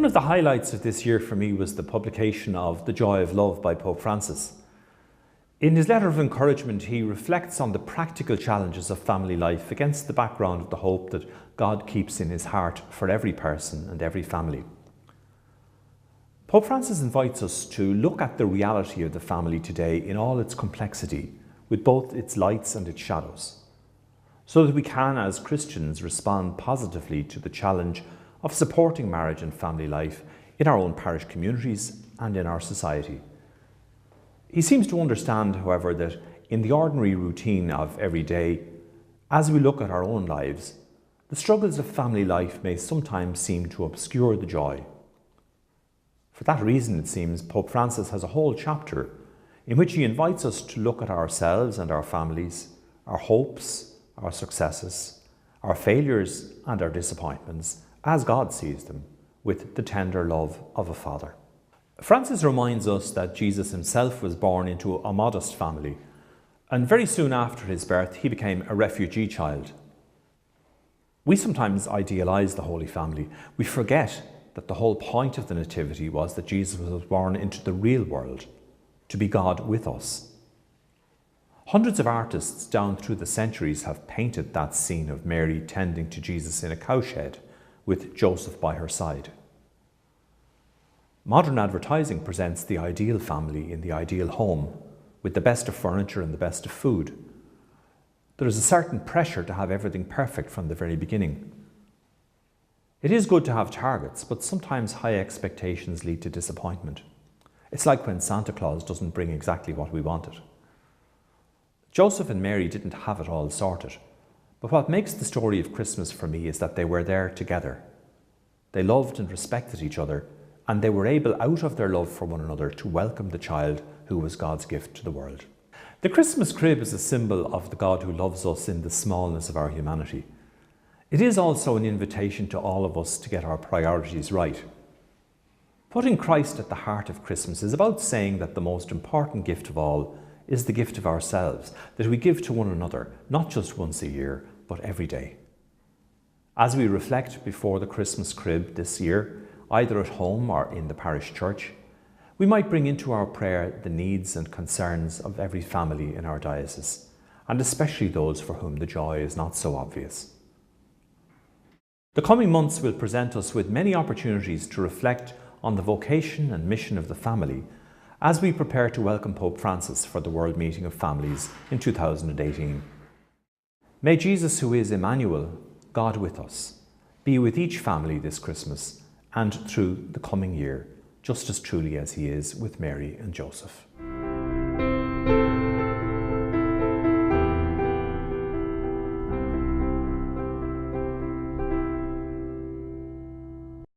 One of the highlights of this year for me was the publication of The Joy of Love by Pope Francis. In his letter of encouragement, he reflects on the practical challenges of family life against the background of the hope that God keeps in his heart for every person and every family. Pope Francis invites us to look at the reality of the family today in all its complexity, with both its lights and its shadows, so that we can, as Christians, respond positively to the challenge of supporting marriage and family life in our own parish communities and in our society. He seems to understand, however, that in the ordinary routine of every day, as we look at our own lives, the struggles of family life may sometimes seem to obscure the joy. For that reason, it seems, Pope Francis has a whole chapter in which he invites us to look at ourselves and our families, our hopes, our successes, our failures and our disappointments, as God sees them, with the tender love of a father. Francis reminds us that Jesus himself was born into a modest family, and very soon after his birth he became a refugee child. We sometimes idealise the Holy Family. We forget that the whole point of the Nativity was that Jesus was born into the real world, to be God with us. Hundreds of artists down through the centuries have painted that scene of Mary tending to Jesus in a cowshed, with Joseph by her side. Modern advertising presents the ideal family in the ideal home, with the best of furniture and the best of food. There is a certain pressure to have everything perfect from the very beginning. It is good to have targets, but sometimes high expectations lead to disappointment. It's like when Santa Claus doesn't bring exactly what we wanted. Joseph and Mary didn't have it all sorted. But what makes the story of Christmas for me is that they were there together. They loved and respected each other, and they were able, out of their love for one another, to welcome the child who was God's gift to the world. The Christmas crib is a symbol of the God who loves us in the smallness of our humanity. It is also an invitation to all of us to get our priorities right. Putting Christ at the heart of Christmas is about saying that the most important gift of all is the gift of ourselves, that we give to one another, not just once a year, but every day. As we reflect before the Christmas crib this year, either at home or in the parish church, we might bring into our prayer the needs and concerns of every family in our diocese, and especially those for whom the joy is not so obvious. The coming months will present us with many opportunities to reflect on the vocation and mission of the family as we prepare to welcome Pope Francis for the World Meeting of Families in 2018. May Jesus, who is Emmanuel, God with us, be with each family this Christmas and through the coming year, just as truly as he is with Mary and Joseph.